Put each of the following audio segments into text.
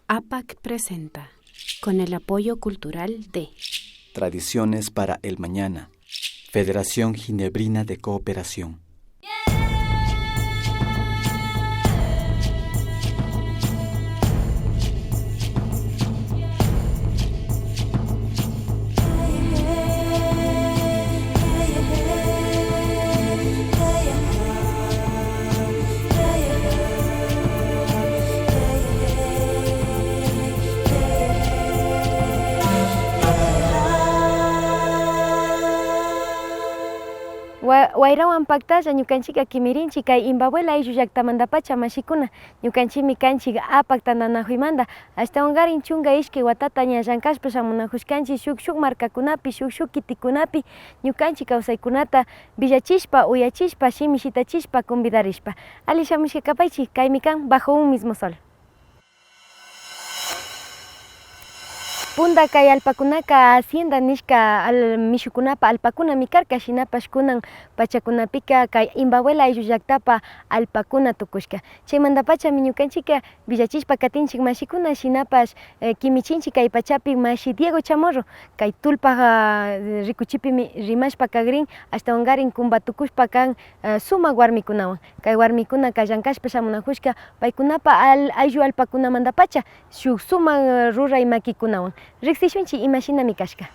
APAC presenta, con el apoyo cultural de Tradiciones para el Mañana, Federación Ginebrina de Cooperación. Wayrawan pactalla ñukanchik kimirinchik kay imbabuela ayllu llaqtamantapacha mashikuna ñukanchikmi kanchik APAC tananahuymanta ashtawankarin chunka ishkay watata ña llankashpa shamunajushkanchik shuk markakunapi shuk kitikunapi ñukanchik kawsaykunata villachishpa uyachishpa shimi shitachishpa convidarishpa ali shamushkakapaychik kaymi kan bajo un mismo sol. Punta kay alpakunaka hacienda nishka mishukunapa alpakunami karka shinapash kunan pachakunapika kay imbabuela ayllu llaktapa alpakuna tukushka chaymantapachami ñukanchika villachishpa katinchik mashikuna shinapash kimichinchik kay pachapi mashi Diego Chamorro kay tullpa rikuchipimi rimashpa kagrin ashtawankarin kumbatukushpa kan sumak warmikunawan kay warmikuna kallankashpa shamunajushka paykunapa ayllu alpakunamantapacha shuk sumak ruray makikunawan riksishunchik imashinami kashka.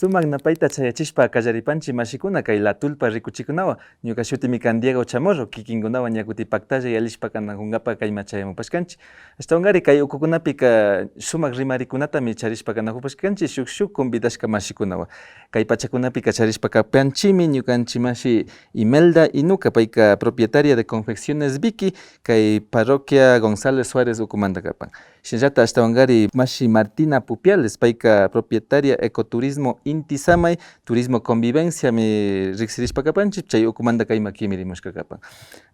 Sumak napayta chayachishpa kallaripanchik mashikuna kay la tulpa rikuchikunawan ñuka shutimi kan Diego Chamorro kikinkunawan ñakutipactalla yalishpa kanakunkapa kayma chayamupashkanchik ashtawankari kay ukukunapika sumak rimarikunatami charishpa kanakupashkanchik shuk convidashka mashikunawan kay pachakunapika charishpa kapanchimi ñukanchik mashi Imelda Inuka payka propietaria de Confecciones Vicky kay parroquia González Suárez ukumanta kapan shinllata ashtawankari mashi Martina Pupiales payka propietaria Ecoturismo Inti Samay Turismo Convivencia mi riksirishpa kapanchik chay ukumanta kayma kimirimushka kapan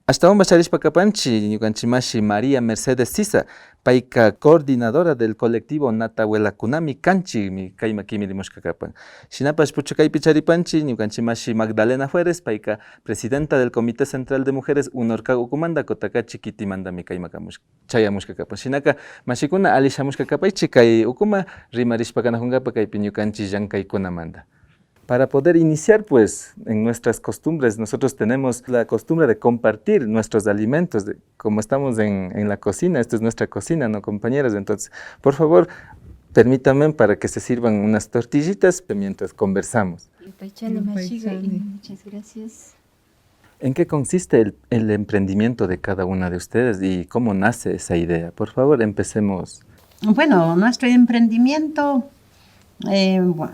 ashtawan charishpa kapanchik ñukanchik mashi María Mercedes Sisa payka coordinadora del colectivo Natahuelakunami kanchik kayma kimirimushka kapan shinapash puchukaypi charipanchik ñukanchik mashi Magdalena Juárez payka presidenta del Comité Central de Mujeres Unorca ukumanta kotaka chiquitimantami kayma chayamushka kapan shinaka mashikuna ali shamushka kapaychik kay ukuma rimarishpa kanakunkapa kaypi ñukanchik llankaykunamanta. Para poder iniciar, pues, en nuestras costumbres, nosotros tenemos la costumbre de compartir nuestros alimentos, como estamos en la cocina, esta es nuestra cocina, ¿no, compañeros? Entonces, por favor, permítanme para que se sirvan unas tortillitas mientras conversamos. Muchas gracias. ¿En qué consiste el emprendimiento de cada una de ustedes y cómo nace esa idea? Por favor, empecemos. Bueno, nuestro emprendimiento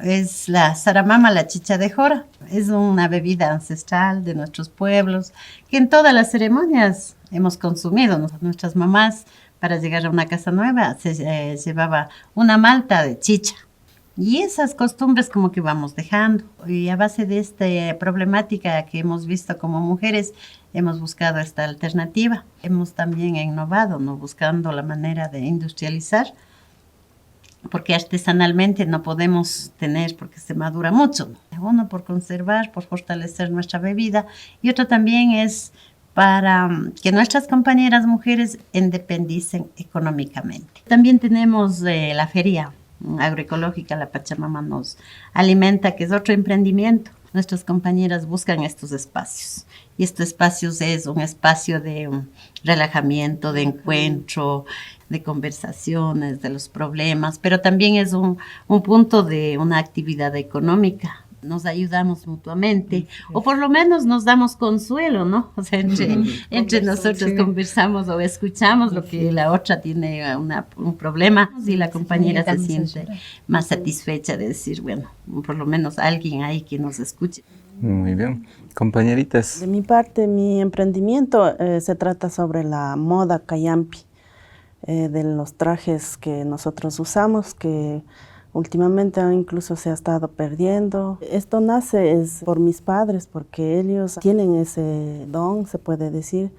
es la saramama, la chicha de jora. Es una bebida ancestral de nuestros pueblos que en todas las ceremonias hemos consumido. Nuestras mamás, para llegar a una casa nueva, se llevaba una malta de chicha. Y esas costumbres como que vamos dejando. Y a base de esta problemática que hemos visto como mujeres, hemos buscado esta alternativa. Hemos también innovado, ¿no? Buscando la manera de industrializar, porque artesanalmente no podemos tener, porque se madura mucho. Uno, por conservar, por fortalecer nuestra bebida, y otro también es para que nuestras compañeras mujeres independicen económicamente. También tenemos la feria agroecológica, la Pachamama nos alimenta, que es otro emprendimiento. Nuestras compañeras buscan estos espacios, y estos espacios es un espacio de relajamiento, de encuentro, de conversaciones, de los problemas, pero también es un punto de una actividad económica. Nos ayudamos mutuamente, o por lo menos nos damos consuelo, ¿no? O sea, entre nosotros conversamos o escuchamos lo que la otra tiene un problema, y la compañera se siente más satisfecha de decir, bueno, por lo menos alguien ahí que nos escuche. Muy bien. Compañeritas. De mi parte, mi emprendimiento se trata sobre la moda callampi, de los trajes que nosotros usamos, que últimamente incluso se ha estado perdiendo. Esto nace por mis padres, porque ellos tienen ese don, se puede decir,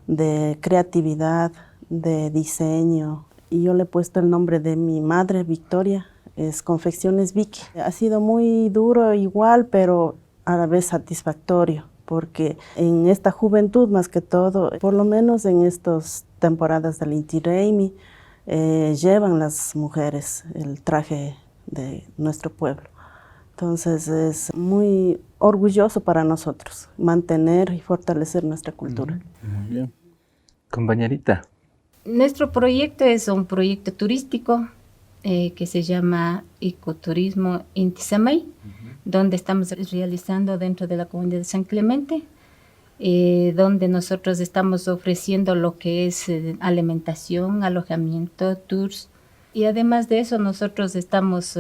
de creatividad, de diseño. Y yo le he puesto el nombre de mi madre, Victoria, es Confecciones Vicky. Ha sido muy duro igual, pero a la vez satisfactorio, porque en esta juventud más que todo, por lo menos en estas temporadas del Inti Raymi, llevan las mujeres el traje de nuestro pueblo. Entonces es muy orgulloso para nosotros mantener y fortalecer nuestra cultura. Muy bien. Compañerita. Nuestro proyecto es un proyecto turístico que se llama Ecoturismo Inti Samay, donde estamos realizando dentro de la comunidad de San Clemente, donde nosotros estamos ofreciendo lo que es alimentación, alojamiento, tours, y además de eso nosotros estamos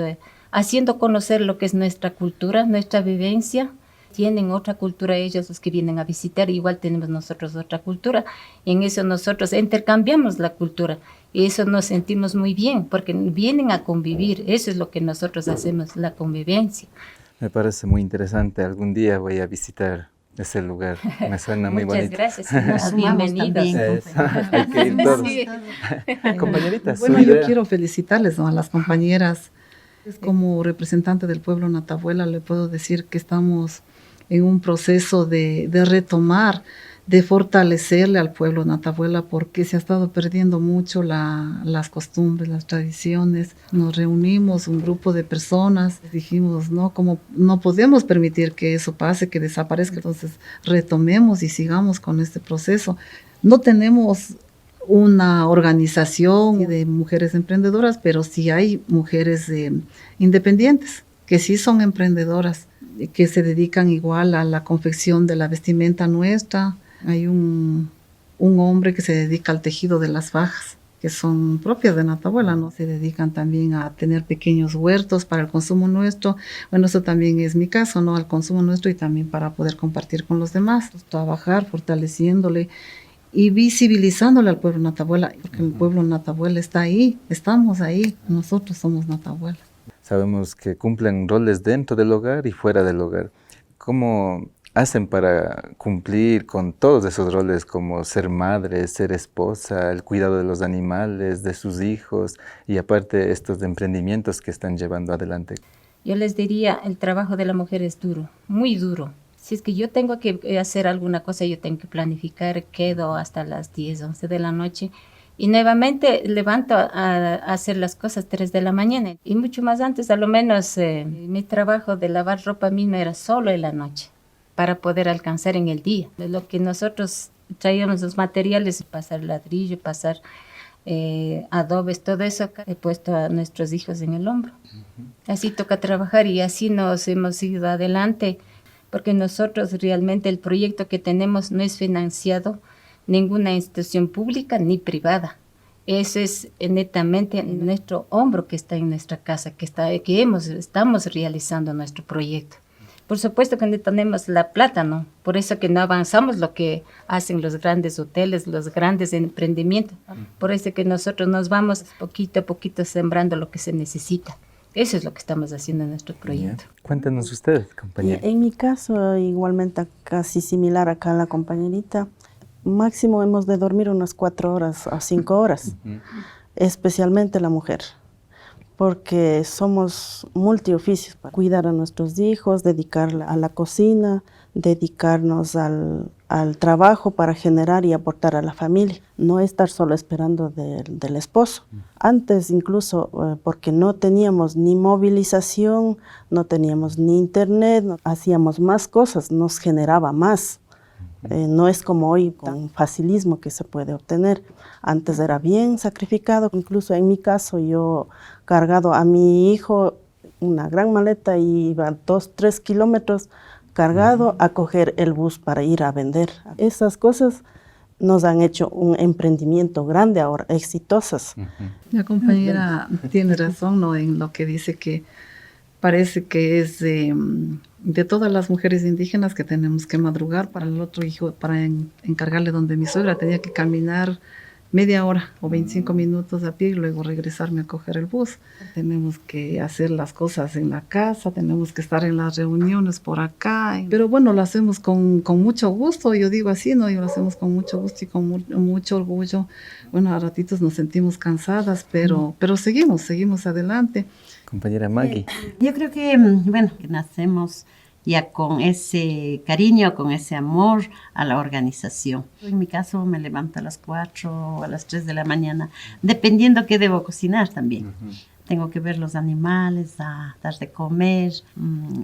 haciendo conocer lo que es nuestra cultura, nuestra vivencia. Tienen otra cultura ellos los que vienen a visitar, igual tenemos nosotros otra cultura. En eso nosotros intercambiamos la cultura y eso nos sentimos muy bien porque vienen a convivir. Eso es lo que nosotros hacemos, la convivencia. Me parece muy interesante. Algún día voy a visitar ese lugar. Me suena muy bonito. Muchas gracias. Bienvenidos. Hay que ir todos. Sí. Compañerita, Bueno, yo quiero felicitarles, ¿no?, a las compañeras. Como representante del pueblo Natavuela le puedo decir que estamos en un proceso de retomar, de fortalecerle al pueblo Natavuela porque se ha estado perdiendo mucho las costumbres, las tradiciones. Nos reunimos un grupo de personas, dijimos, no, como no podemos permitir que eso pase, que desaparezca, entonces retomemos y sigamos con este proceso. No tenemos una organización de mujeres emprendedoras, pero sí hay mujeres independientes que sí son emprendedoras, que se dedican igual a la confección de la vestimenta nuestra. Hay un hombre que se dedica al tejido de las fajas, que son propias de Natavuela, ¿no? Se dedican también a tener pequeños huertos para el consumo nuestro. Bueno, eso también es mi caso, ¿no? Al consumo nuestro y también para poder compartir con los demás. Trabajar fortaleciéndole y visibilizándole al pueblo Natavuela, porque el pueblo Natavuela está ahí, estamos ahí, nosotros somos Natavuela. Sabemos que cumplen roles dentro del hogar y fuera del hogar. ¿Cómo hacen para cumplir con todos esos roles como ser madre, ser esposa, el cuidado de los animales, de sus hijos y aparte estos emprendimientos que están llevando adelante? Yo les diría, el trabajo de la mujer es duro, muy duro. Si es que yo tengo que hacer alguna cosa, yo tengo que planificar, quedo hasta las 10, 11 de la noche y nuevamente levanto a hacer las cosas 3 de la mañana. Y mucho más antes, a lo menos mi trabajo de lavar ropa misma era solo en la noche para poder alcanzar en el día. Lo que nosotros traíamos los materiales, pasar ladrillo, pasar adobes, todo eso he puesto a nuestros hijos en el hombro. Así toca trabajar y así nos hemos ido adelante. Porque nosotros realmente el proyecto que tenemos no es financiado ninguna institución pública ni privada. Eso es netamente nuestro hombro que está en nuestra casa, estamos realizando nuestro proyecto. Por supuesto que no tenemos la plata, ¿no? Por eso que no avanzamos lo que hacen los grandes hoteles, los grandes emprendimientos. Por eso que nosotros nos vamos poquito a poquito sembrando lo que se necesita. Eso es lo que estamos haciendo en nuestro proyecto. Cuéntenos ustedes, compañera. En mi caso, igualmente casi similar acá a la compañerita, máximo hemos de dormir unas 4 horas o 5 horas, especialmente la mujer, porque somos multioficios para cuidar a nuestros hijos, dedicarla a la cocina, dedicarnos al trabajo para generar y aportar a la familia, no estar solo esperando del esposo. Antes incluso, porque no teníamos ni movilización, no teníamos ni internet, hacíamos más cosas, nos generaba más. No es como hoy, tan facilismo que se puede obtener. Antes era bien sacrificado, incluso en mi caso yo cargado a mi hijo una gran maleta y iba 2-3 kilómetros cargado a coger el bus para ir a vender. Esas cosas nos han hecho un emprendimiento grande ahora, exitosas. La compañera tiene razón, ¿no?, en lo que dice que parece que es de todas las mujeres indígenas que tenemos que madrugar. Para el otro hijo, para encargarle donde mi suegra tenía que caminar media hora o 25 minutos a pie y luego regresarme a coger el bus. Tenemos que hacer las cosas en la casa, tenemos que estar en las reuniones por acá, pero bueno, lo hacemos con mucho gusto, yo digo así, ¿no? Lo hacemos con mucho gusto y con mucho orgullo. Bueno, a ratitos nos sentimos cansadas, pero seguimos adelante. Compañera Maggie. Yo creo que, bueno, que nacemos ya con ese cariño, con ese amor a la organización. En mi caso me levanto a las 4 o a las 3 de la mañana, dependiendo qué debo cocinar también. Tengo que ver los animales, a dar de comer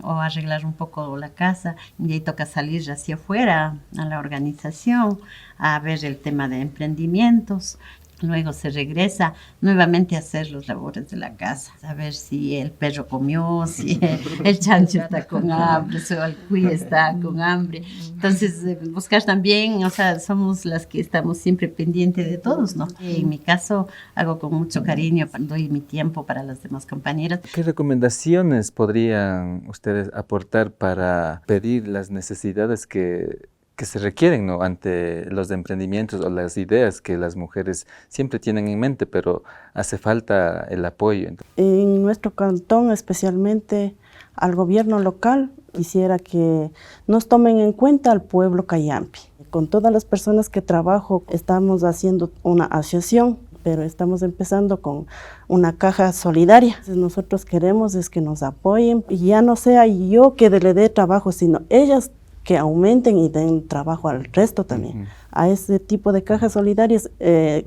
o arreglar un poco la casa. Y ahí toca salir hacia afuera a la organización, a ver el tema de emprendimientos. Luego se regresa nuevamente a hacer los labores de la casa, a ver si el perro comió, si el chancho está con hambre, si el cuy está con hambre. Entonces, buscar también, o sea, somos las que estamos siempre pendientes de todos, ¿no? En mi caso, hago con mucho cariño, doy mi tiempo para las demás compañeras. ¿Qué recomendaciones podrían ustedes aportar para pedir las necesidades que se requieren, ¿no?, ante los emprendimientos o las ideas que las mujeres siempre tienen en mente, pero hace falta el apoyo? En nuestro cantón, especialmente al gobierno local, quisiera que nos tomen en cuenta al pueblo Cayampi. Con todas las personas que trabajo, estamos haciendo una asociación, pero estamos empezando con una caja solidaria. Nosotros queremos es que nos apoyen, y ya no sea yo que le dé trabajo, sino ellas que aumenten y den trabajo al resto también. A ese tipo de cajas solidarias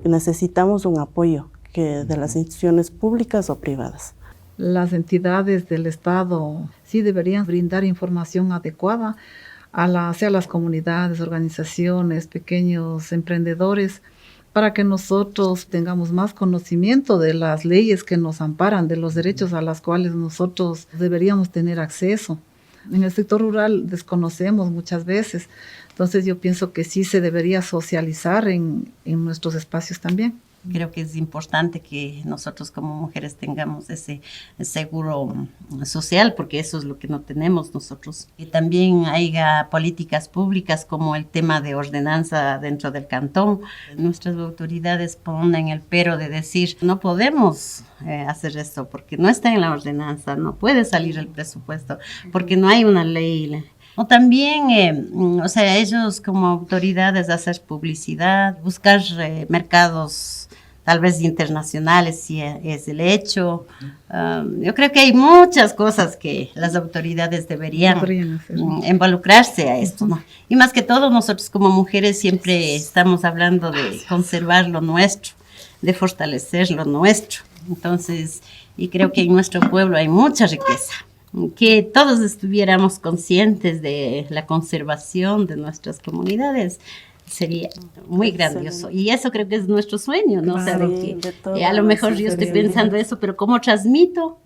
necesitamos un apoyo de las instituciones públicas o privadas. Las entidades del Estado sí deberían brindar información adecuada hacia las comunidades, organizaciones, pequeños emprendedores, para que nosotros tengamos más conocimiento de las leyes que nos amparan, de los derechos a los cuales nosotros deberíamos tener acceso. En el sector rural desconocemos muchas veces, entonces yo pienso que sí se debería socializar en nuestros espacios también. Creo que es importante que nosotros como mujeres tengamos ese seguro social, porque eso es lo que no tenemos nosotros. Y también haya políticas públicas como el tema de ordenanza dentro del cantón. Nuestras autoridades ponen el pero de decir, no podemos hacer esto porque no está en la ordenanza, no puede salir el presupuesto, porque no hay una ley. O también, o sea, ellos como autoridades hacer publicidad, buscar mercados tal vez internacionales, si es el hecho. Yo creo que hay muchas cosas que las autoridades deberían involucrarse a esto, ¿no? Y más que todo, nosotros como mujeres siempre estamos hablando de conservar lo nuestro, de fortalecer lo nuestro. Entonces, y creo que en nuestro pueblo hay mucha riqueza. Que todos estuviéramos conscientes de la conservación de nuestras comunidades sería muy grandioso. Y eso creo que es nuestro sueño, ¿no? Claro, o sea, que a lo mejor yo estoy pensando eso, pero ¿cómo transmito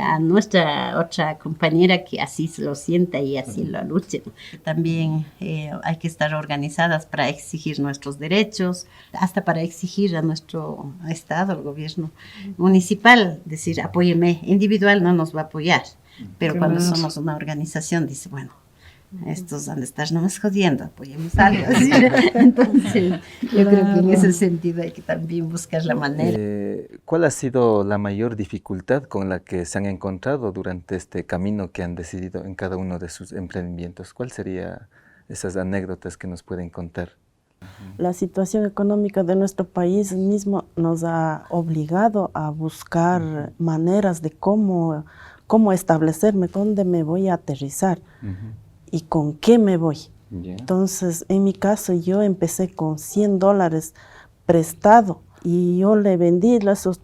a nuestra otra compañera que así se lo sienta y así lo luche? También hay que estar organizadas para exigir nuestros derechos, hasta para exigir a nuestro Estado, al gobierno municipal, decir, apóyeme. Individual no nos va a apoyar. Pero cuando somos una organización, dice, bueno, estos han de estar nomás jodiendo, apoyemos algo. Entonces, yo creo que en ese sentido hay que también buscar la manera. ¿Cuál ha sido la mayor dificultad con la que se han encontrado durante este camino que han decidido en cada uno de sus emprendimientos? ¿Cuál sería esas anécdotas que nos pueden contar? La situación económica de nuestro país mismo nos ha obligado a buscar maneras de cómo establecerme, dónde me voy a aterrizar y con qué me voy. Entonces, en mi caso, yo empecé con $100 prestado y yo le vendí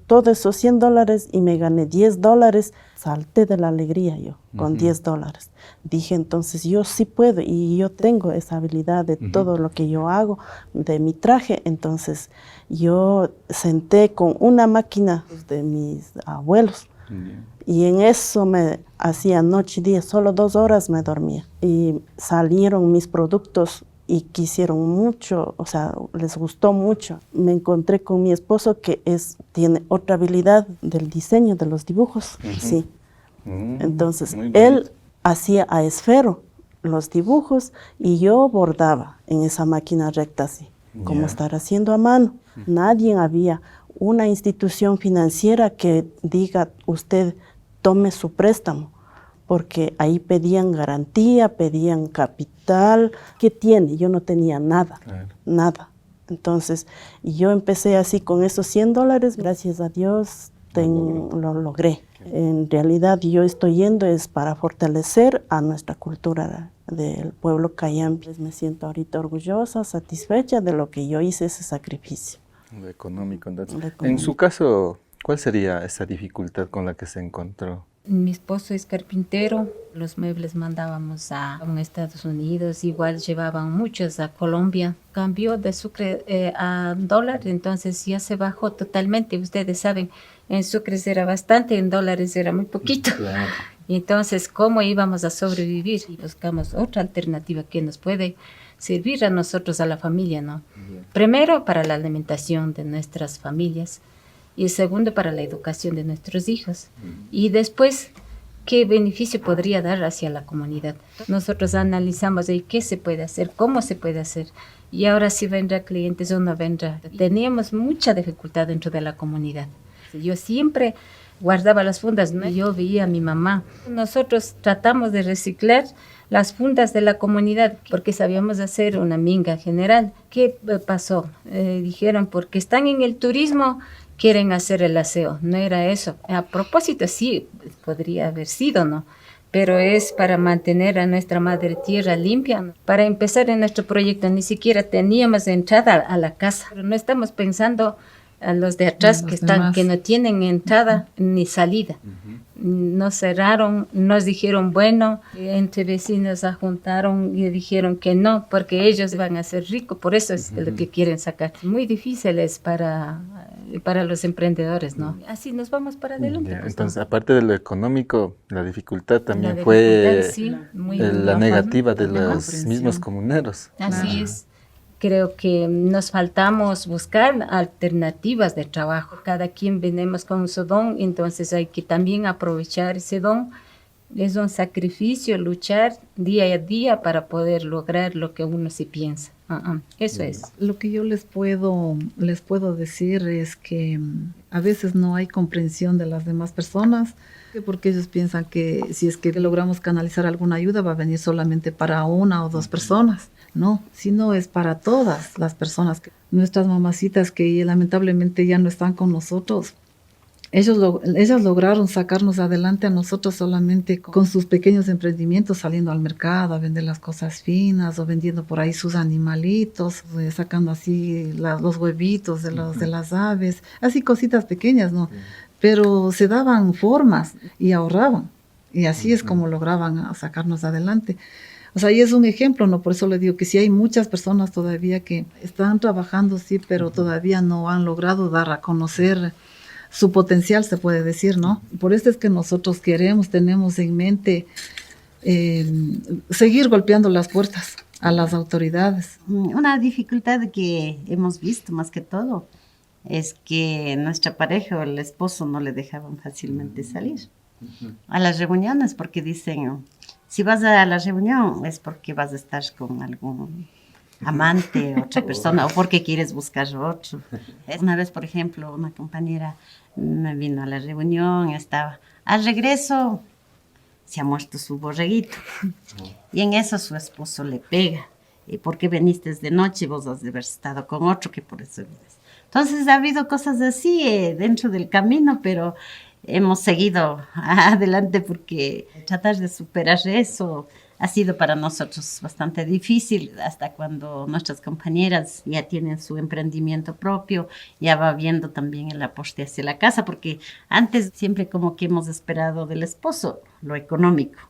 todos esos $100 y me gané $10. Salté de la alegría yo con $10. Dije, entonces yo sí puedo y yo tengo esa habilidad de todo lo que yo hago, de mi traje. Entonces yo senté con una máquina de mis abuelos. Y en eso me hacía noche y día, solo 2 horas me dormía. Y salieron mis productos y quisieron mucho, o sea, les gustó mucho. Me encontré con mi esposo que tiene otra habilidad del diseño de los dibujos, sí. Entonces, él hacía a esfero los dibujos y yo bordaba en esa máquina recta así, como estar haciendo a mano. Nadie había una institución financiera que diga, usted tome su préstamo, porque ahí pedían garantía, pedían capital. ¿Qué tiene? Yo no tenía nada, nada. Entonces, yo empecé así con esos $100, gracias a Dios lo logré. En realidad yo estoy yendo es para fortalecer a nuestra cultura del pueblo Cayambi. Me siento ahorita orgullosa, satisfecha de lo que yo hice, ese sacrificio. Lo económico, entonces. Lo económico. En su caso, ¿cuál sería esa dificultad con la que se encontró? Mi esposo es carpintero, los muebles mandábamos a Estados Unidos, igual llevaban muchos a Colombia. Cambió de Sucre a dólar, entonces ya se bajó totalmente. Ustedes saben, en Sucre era bastante, en dólares era muy poquito. Claro. Y entonces, ¿cómo íbamos a sobrevivir? Y buscamos otra alternativa que nos puede servir a nosotros, a la familia, ¿no? Primero, para la alimentación de nuestras familias. Y segundo, para la educación de nuestros hijos. Y después, ¿qué beneficio podría dar hacia la comunidad? Nosotros analizamos de qué se puede hacer, cómo se puede hacer. Y ahora si vendrá clientes o no vendrá. Teníamos mucha dificultad dentro de la comunidad. Yo siempre guardaba las fundas, ¿no? Yo veía a mi mamá. Nosotros tratamos de reciclar las fundas de la comunidad porque sabíamos hacer una minga general. ¿Qué pasó? Dijeron, porque están en el turismo, quieren hacer el aseo. No era eso. A propósito, sí, podría haber sido, ¿no? Pero es para mantener a nuestra madre tierra limpia, ¿no? Para empezar en nuestro proyecto ni siquiera teníamos entrada a la casa. Pero no estamos pensando a los de atrás que no tienen entrada ni salida. Nos cerraron, nos dijeron, bueno, entre vecinos se juntaron y dijeron que no, porque ellos van a ser ricos, por eso es lo que quieren sacar. Muy difícil es para los emprendedores, ¿no? Así nos vamos para adelante. Ya, pues, entonces, ¿no? aparte de lo económico, la dificultad también La fue dificultad, sí, muy la negativa de Ajá. los mismos comuneros. Así es. Creo que nos faltamos buscar alternativas de trabajo. Cada quien venimos con su don, entonces hay que también aprovechar ese don. Es un sacrificio luchar día a día para poder lograr lo que uno sí piensa. Eso es. Lo que yo les puedo decir es que a veces no hay comprensión de las demás personas, porque ellos piensan que si es que logramos canalizar alguna ayuda va a venir solamente para una o dos personas. No, sino es para todas las personas. Nuestras mamacitas que lamentablemente ya no están con nosotros, ellas lograron sacarnos adelante a nosotros solamente con sus pequeños emprendimientos, saliendo al mercado a vender las cosas finas o vendiendo por ahí sus animalitos, sacando así los huevitos de las aves, así cositas pequeñas, ¿no? Pero se daban formas y ahorraban, y así es como lograban sacarnos adelante. O sea, y es un ejemplo, ¿no? Por eso le digo que sí hay muchas personas todavía que están trabajando, sí, pero todavía no han logrado dar a conocer su potencial, se puede decir, ¿no? Por eso es que nosotros tenemos en mente seguir golpeando las puertas a las autoridades. Una dificultad que hemos visto más que todo es que nuestra pareja o el esposo no le dejaban fácilmente salir a las reuniones porque dicen, si vas a la reunión es porque vas a estar con algún amante, otra persona, o porque quieres buscar otro. Una vez, por ejemplo, una compañera me vino a la reunión, estaba al regreso, se ha muerto su borreguito. Y en eso su esposo le pega. ¿Y por qué viniste de noche? Vos has de haber estado con otro, que por eso vienes. Entonces ha habido cosas así dentro del camino, pero hemos seguido adelante porque tratar de superar eso ha sido para nosotros bastante difícil, hasta cuando nuestras compañeras ya tienen su emprendimiento propio, ya va viendo también el aporte hacia la casa, porque antes siempre como que hemos esperado del esposo lo económico.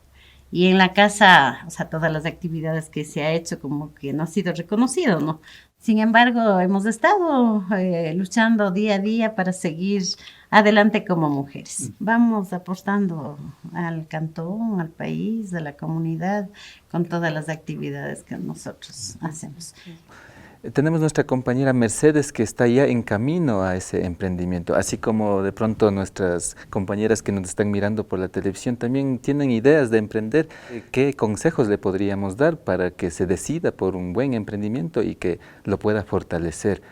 Y en la casa, o sea, todas las actividades que se ha hecho como que no ha sido reconocido, ¿no? Sin embargo, hemos estado luchando día a día para seguir adelante como mujeres. Vamos apostando al cantón, al país, a la comunidad, con todas las actividades que nosotros hacemos. Tenemos nuestra compañera Mercedes que está ya en camino a ese emprendimiento, así como de pronto nuestras compañeras que nos están mirando por la televisión también tienen ideas de emprender. ¿Qué consejos le podríamos dar para que se decida por un buen emprendimiento y que lo pueda fortalecer?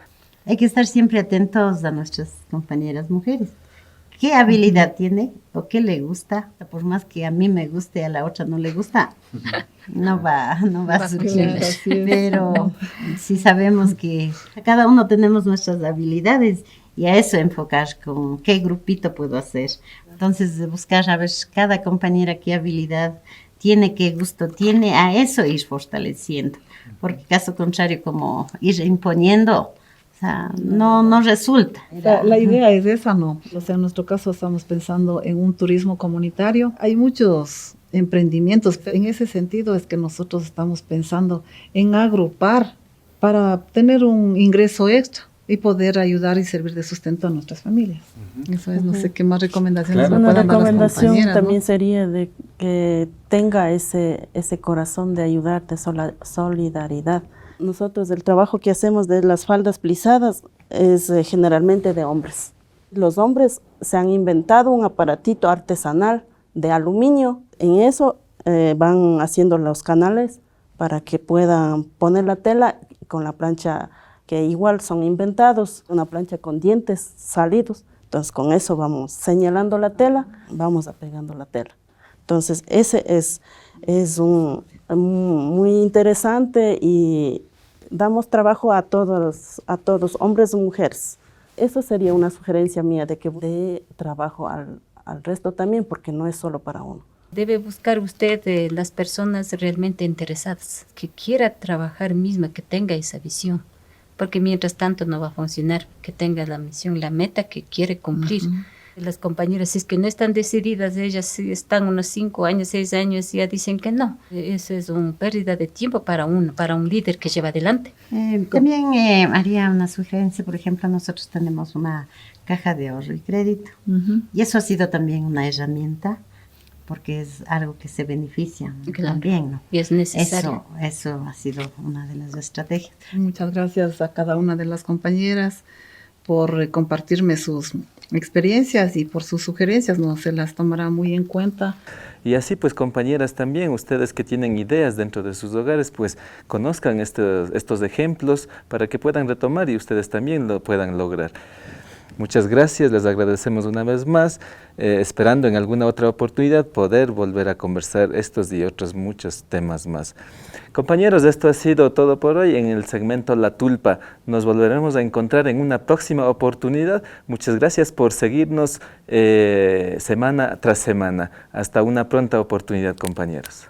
Hay que estar siempre atentos a nuestras compañeras mujeres. ¿Qué habilidad tiene o qué le gusta? Por más que a mí me guste, a la otra no le gusta, no va a surgir. Pero sí sabemos que cada uno tenemos nuestras habilidades y a eso enfocar con qué grupito puedo hacer. Entonces, de buscar a ver cada compañera qué habilidad tiene, qué gusto tiene, a eso ir fortaleciendo. Porque caso contrario, como ir imponiendo, o sea, no resulta. La idea es esa, ¿no? O sea, en nuestro caso estamos pensando en un turismo comunitario. Hay muchos emprendimientos. En ese sentido es que nosotros estamos pensando en agrupar para tener un ingreso extra y poder ayudar y servir de sustento a nuestras familias. Eso es, no sé qué más recomendaciones me Una puedan dar las recomendación compañeras, también ¿no? sería de que tenga ese corazón de ayudar, de solidaridad. Nosotros el trabajo que hacemos de las faldas plisadas es generalmente de hombres. Los hombres se han inventado un aparatito artesanal de aluminio. En eso van haciendo los canales para que puedan poner la tela con la plancha, que igual son inventados, una plancha con dientes salidos. Entonces con eso vamos señalando la tela, vamos apegando la tela. Entonces ese es muy interesante y damos trabajo a todos, hombres y mujeres. Eso sería una sugerencia mía de que dé trabajo al resto también, porque no es solo para uno. Debe buscar usted las personas realmente interesadas, que quiera trabajar misma, que tenga esa visión. Porque mientras tanto no va a funcionar, que tenga la misión, la meta que quiere cumplir. Las compañeras, si es que no están decididas, ellas si están unos 5 años, 6 años, ya dicen que no. Eso es una pérdida de tiempo para un líder que lleva adelante. También haría una sugerencia, por ejemplo, nosotros tenemos una caja de ahorro y crédito, y eso ha sido también una herramienta, porque es algo que se beneficia también, ¿no? Y es necesario. Eso ha sido una de las estrategias. Muchas gracias a cada una de las compañeras por compartirme sus experiencias y por sus sugerencias, no se las tomará muy en cuenta. Y así pues compañeras también, ustedes que tienen ideas dentro de sus hogares, pues conozcan estos ejemplos para que puedan retomar y ustedes también lo puedan lograr. Muchas gracias, les agradecemos una vez más, esperando en alguna otra oportunidad poder volver a conversar estos y otros muchos temas más. Compañeros, esto ha sido todo por hoy en el segmento La Tulpa. Nos volveremos a encontrar en una próxima oportunidad. Muchas gracias por seguirnos semana tras semana. Hasta una pronta oportunidad, compañeros.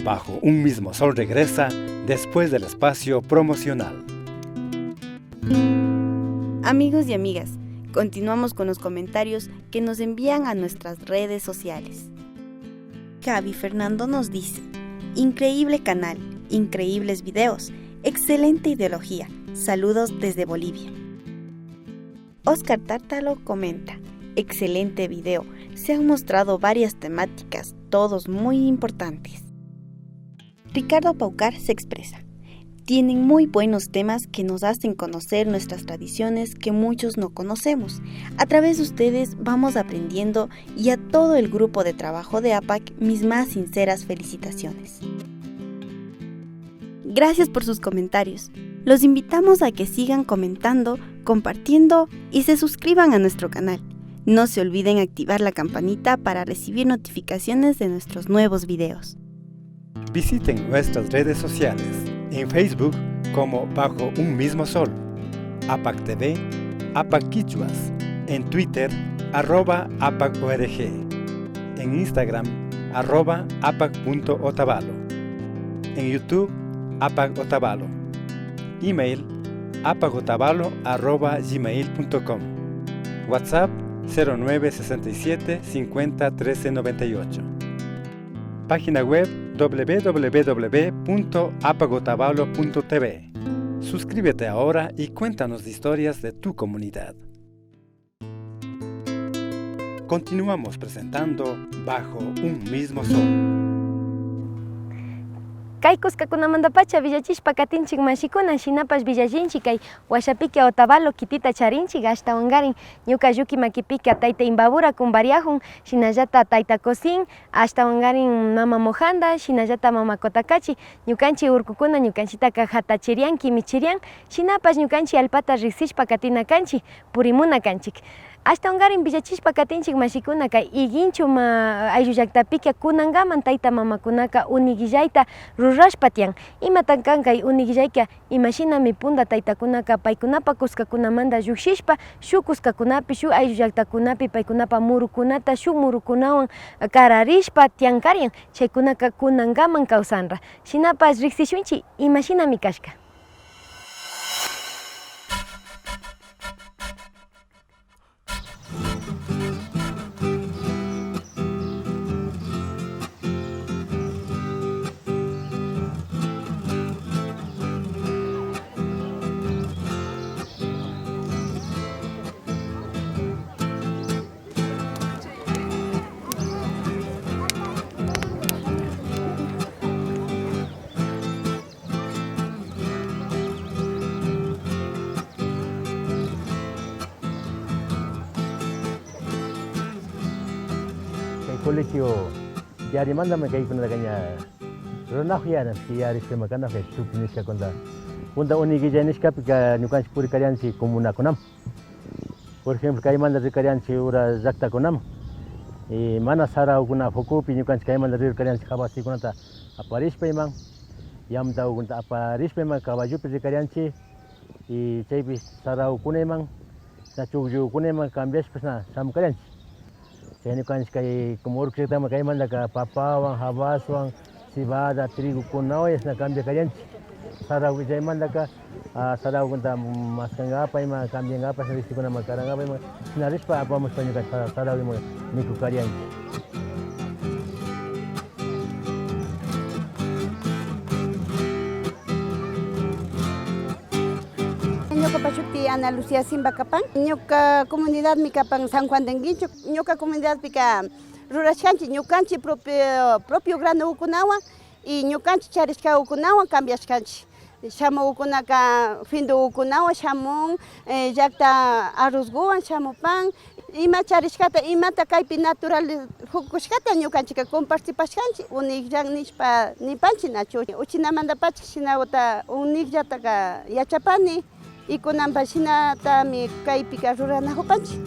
Bajo un mismo sol regresa después del espacio promocional. Amigos y amigas, continuamos con los comentarios que nos envían a nuestras redes sociales. Gaby Fernando nos dice: increíble canal, increíbles videos, excelente ideología, saludos desde Bolivia. Oscar Tártalo comenta: excelente video, se han mostrado varias temáticas, todos muy importantes. Ricardo Paucar se expresa: tienen muy buenos temas que nos hacen conocer nuestras tradiciones que muchos no conocemos. A través de ustedes vamos aprendiendo y a todo el grupo de trabajo de APAC mis más sinceras felicitaciones. Gracias por sus comentarios. Los invitamos a que sigan comentando, compartiendo y se suscriban a nuestro canal. No se olviden activar la campanita para recibir notificaciones de nuestros nuevos videos. Visiten nuestras redes sociales, en Facebook como Bajo un Mismo Sol, APAC TV, APAC Quichuas, en Twitter, @APAC-ORG, en Instagram, @APAC.Otavalo, en YouTube, APAC Otavalo, email, apacotavalo@gmail.com, WhatsApp 0967 50 13 98. Página web www.apagotavalo.tv. Suscríbete ahora y cuéntanos historias de tu comunidad. Continuamos presentando Bajo un Mismo Sol. Kay kuskakunamantapacha villachishpa katinchik mashikuna shinapash villallinchik kay washapiki Otavalo kitita charinchik ashtawangarin ñuka lluki makipika tayta Imbabura kumbariajun shinallata tayta Cosin ashtawangarin mama Mojanda shinallata mama Kotakachi ñukanchik urkukuna ñukanchitaka hatachirian kimichirian shinapash ñukanchik alpata riksishpa katina kanchik purimuna kanchik. hasta ungarin villachishpa katinchik mashikunaka iginchu ayllullaktapika kunangaman tayta mamakunaka uniguillayta rurashpa tiyan imatan kan kay uniguillayka imashinami punda taytakunaka paykunapa kuskakunamanta llukshishpa shuk kuskakunapi shuk ayllullaktakunapi paykunapa murukunata shuk murukunawan kararishpa tiyankariyan chaykunaka kunangaman kawsanra shinapas riksishunchik imashinami kashka. Colegio diari manda me kai kuna kanya ronak ya na diari se makana fe supnisha konda unda unigi jeniska pika nukan puri kariansi komuna kunam por ejemplo kai manda de kariansi ura zakta kunam e mana sara kuna foku pi nukan kai manda de kariansi khabasi kunata aparis pe mang yam da kunta aparis pe mang kabaju pe kariansi e chaibi sara kuna mang na chugju kuna mang cambias pesna sam kariansi Ini kan sekali kemur kita makai mana ka papawang, habaswang, sibada, trigo kunaw es na kambia kalian. Sarau kita mana ka sarau kita maskanga apa ima kambia ngapa sendiri kuna makarang apa ima sinaris pa apa mus panjuka sarau ima niku kalian. Ñuka pachuti Ana Lucía Simba Capán, ñuka comunidad mi Capán San Juan de Enguincho, ñuka comunidad pica rurashkanchi, ñukanchi propio grano ukunawa y ñukanchi charishka ukunawa cambiashkanchi. Shamu ukunaka findo ukunawa shamun, yakta arrozguan shamu pan, ima charishkata imata kaypi natural hukushkata ñukanchika compartipashkanchi, unigyan nishpa nipanchi nachu. Uchinamanda pachik shinawata unigyataka yachapani. Y con ambashina tami kaipika rurana hupanchi.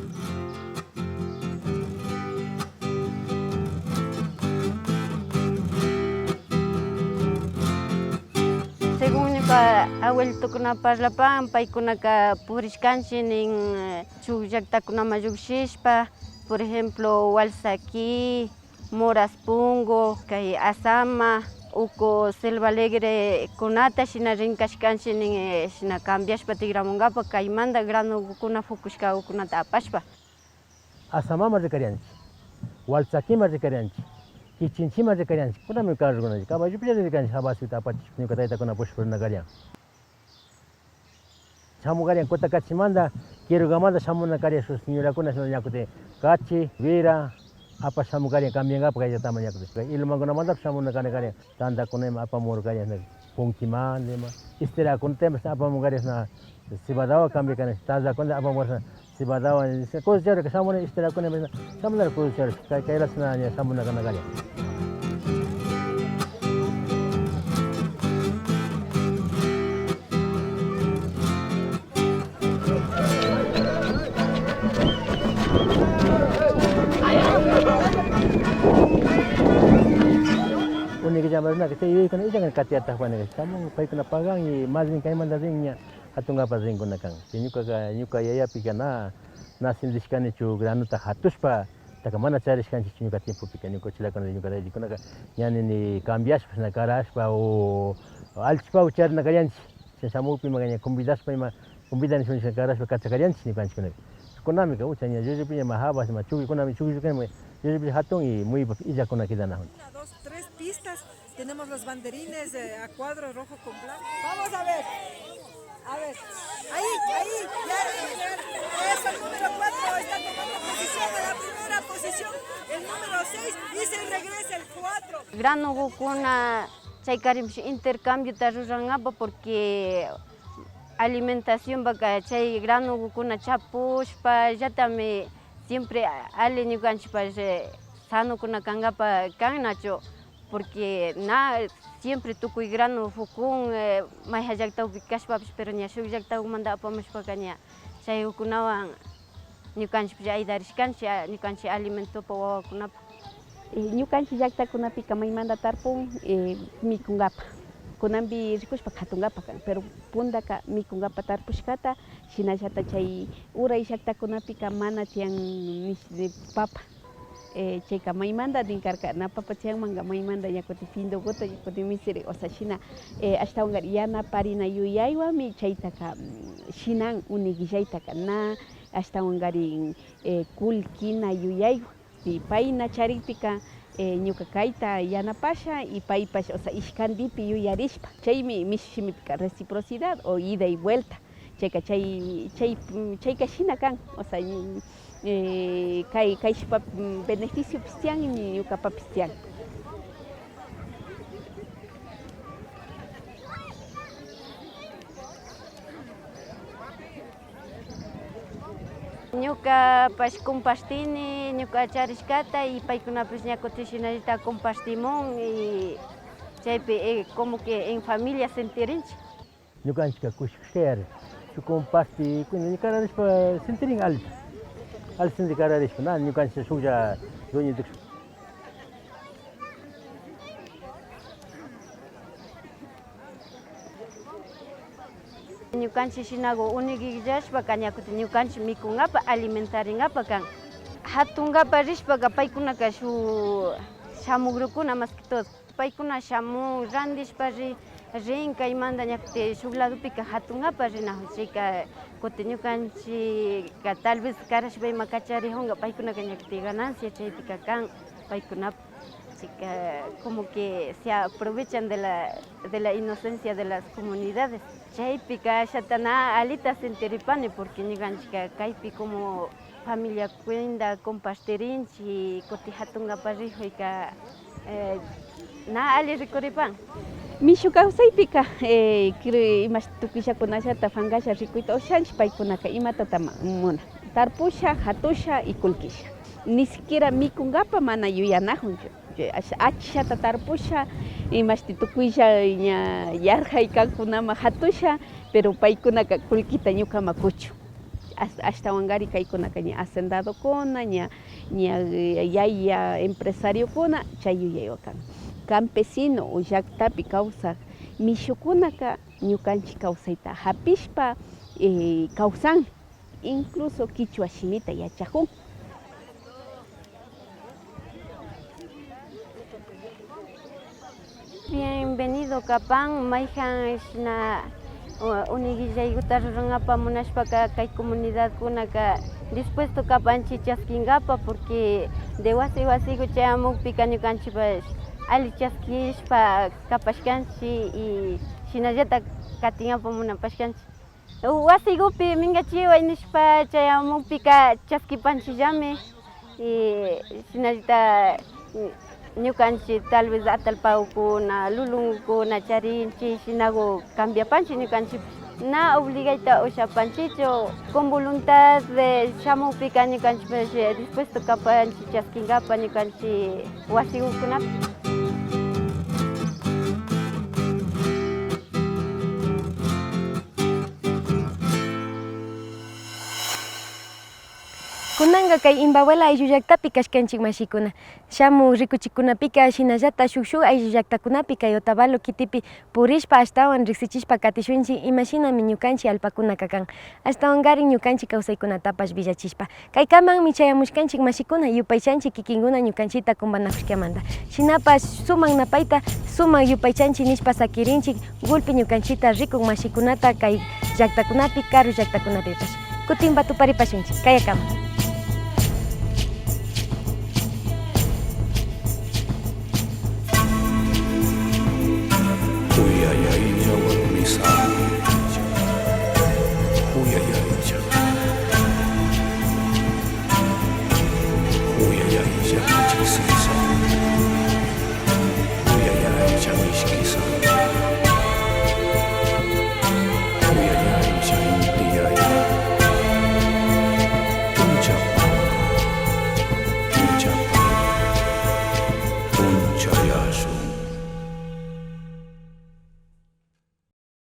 Según nuka abuelito kuna parlapan, paykunaka purishkanchi nin chullaktakunama llukshishpa, por ejemplo, walsaki, moraspungo, kay asama, uko selva alegre kunata shina rinkashkanchi nin shina cambiashpa tigramungapak kaymanta grano kuna fukushka ukunata apashpa. Asamama rikarianchi, walsakima rikarianchi, kichinchima rikarianchi, kunami karrukunanchi, kabayupi rikarianchi habasita apachishpa ñuka taytakuna pushpurina karian. Shamu karian kuta kachimanta, kirugamanta shamuna karian sus ñurakuna shina ñakute kachi, vira, apa shamu karian cambian apa kaya tama ñakute. Ilman kuna manta shamuna karian tanda kuna apa mur karian pungkiman lema. Istira kuna temas apa mur karian na sibadawa cambian karian taza kuna apa mur sibadawa cosas chévere que shamuna istira kuna shamuna cosas chévere kaya lasna shamuna kana karian. Unik zaman nak kita ini kan jangan kati atas mana kamu baik kena pagang i mazin kaya mana zingnya hatung apa zing guna kang nyuka ya pikana nasindiskan itu granu tak hatus pa tak mana cariskan cicu nyuka tiempo pikan nyuka silakan nyuka tadi kuna nyani ni cambias na karas pa o alts pa ucar na kalian sesamu pi maganya convidas pa ima convidan ni karas pa kata kalian ni kan kuna kuna mi ka ucanya jojo pi mahabas ma chuki kuna mi chuki kan jojo pi hatung i muy ija kuna kita na. Pistas, tenemos los banderines a cuadro rojo con blanco. Vamos a ver, ahí, es el número 4, está tomando posición de la primera posición, el número 6 y se regresa el 4. Grano gukuna chaykarim intercambio tarurangapa porque alimentación baka chay grano gukuna chapushpa yatame siempre ale ñukanchpa sano kuna kangapa kangnacho. Porque siempre tukuy grano fukun may hajaktaw bikashpa pero nya shuk jaktaw manda apamashpa kanya chay ukunawan ñukanchik aydarishkanchik ñukanchik alimentopa wawakunapa. Ñukanchik llaqtakunapika maymanta tarpun mikunqapa. Kunanpi rikushpa khatunqapa kan, pero puntaka mikunqapa tarpushkata shinallata chay uray llaqtakunapika mana tiyan papa. Chayka maymanta dinkarka na papa tiyanmanqa maymanta ñakuti Findogota ñakuti misiri, o sea shina ashtawanqa yanaparina yuyaywanmi chaytaka shinan uniqillaytaka na ashtawanqarin kullkina yuyaywan y payna charikpika ñuka kayta yanapasha y paypash, o sea ishkandipi yuyarishpa chaymi mishishimipika reciprocidad o ida y vuelta. Chayka chayka shina kan, o sea kayshpa beneficio pistian y ñukapa pistian. Ñuka pash compartini, ñuka charishkata y paykunapish ñakuti shinallita compartimun y chaypi como que en familia sentirinchik. Ñukanchika kushkshayar shu comparti kunan ñukararishpa sentirin alta. Al sindicararishpa na ñukanchik shuklla dueño dik. Ñukanchik shinago uniqillashpaka ñakuti ñukanchik mikunqapa alimentarinqapa kan. Hatunqapa rishpaka paykunaka shu shamugrukuna más que todo. Paykuna shamun randishpa rin kaymanta ñakuti shuk ladopika hatunqapa rinahun chayka kuti ñukanchika tal vez karashpa ima kacharihunqa paykunaka ñakuti ganancia chaypika kan paykunapa. Como que se aprovechan de la inocencia de las comunidades. Chaypika shatana alita sentiripani porque ñukanchika kaypi como familia cuenta compartirinchi kuti hatunqapa rihuyka na ali rikuripan. Mishu kawsaypika imash tukishakunashata fangasha rikuyta ushanchik paykunaka imatata muna tarpusha, hatusha y kullkisha. Ni siquiera mikunqapa mana yuyanahunchu. Achishata tarpusha imashti tukuylla ña yarhay kankunama hatusha, pero paykunaka kullkita ñukama kuchu. Ashtawanqari kaykunaka ña hacendadokuna, ña yaya empresariokuna chay yuyaywa kan. Campesino o llaqtapi kawsaq mishukunaka ñukanchik kawsayta hapishpa kawsan, incluso kichwa shimita yachakun. Bienvenido kapan mayjan shina uniqillaykuta ruranqapa munashpaka kay comunidad kunaka dispuesto kapanchik chaskinqapa porque de wasi chayamukpika ñukanchikpash ali chaskishpa kapashkanchik y shinallata katinapa munapashkanchik. Wasiykupi mingachiway nishpa chayamukpika chaskipanchikllami y shinallata ñukanchik tal vez atalpaukuna, lulunkuna charinchik, shinago cambiapanchik ñukanchik. Na obligayta ushapanchichu, con voluntad de shamukpika ñukanchik dispuesto kapanchik chaskinqapa ñukanchik wasiykunapi. Kunanqa kay Imbabuela ayllu llaqtapi kashkanchik mashikuna. Shamu rikuchikunapika shinallata shuk ayllu llaqtakunapi kay Otavalo kitipi purishpa ashtawan riqsichishpa katishunchik imashinami ñukanchik alpakunaka kan. Ashtawanqari ñukanchik kawsaykunatapash villachishpa. Kaykamanmi chayamushkanchik mashikuna yupaychanchik kikinkuna ñukanchikta kumbanakushkamanta. Shinapash suman napayta suman yupaychanchik nishpa sakirinchik gulpi ñukanchikta rikuk mashikunata kay llaqtakunapi karu llaqtakunapipash. Kutimba tuparipashunchik. Kayakama.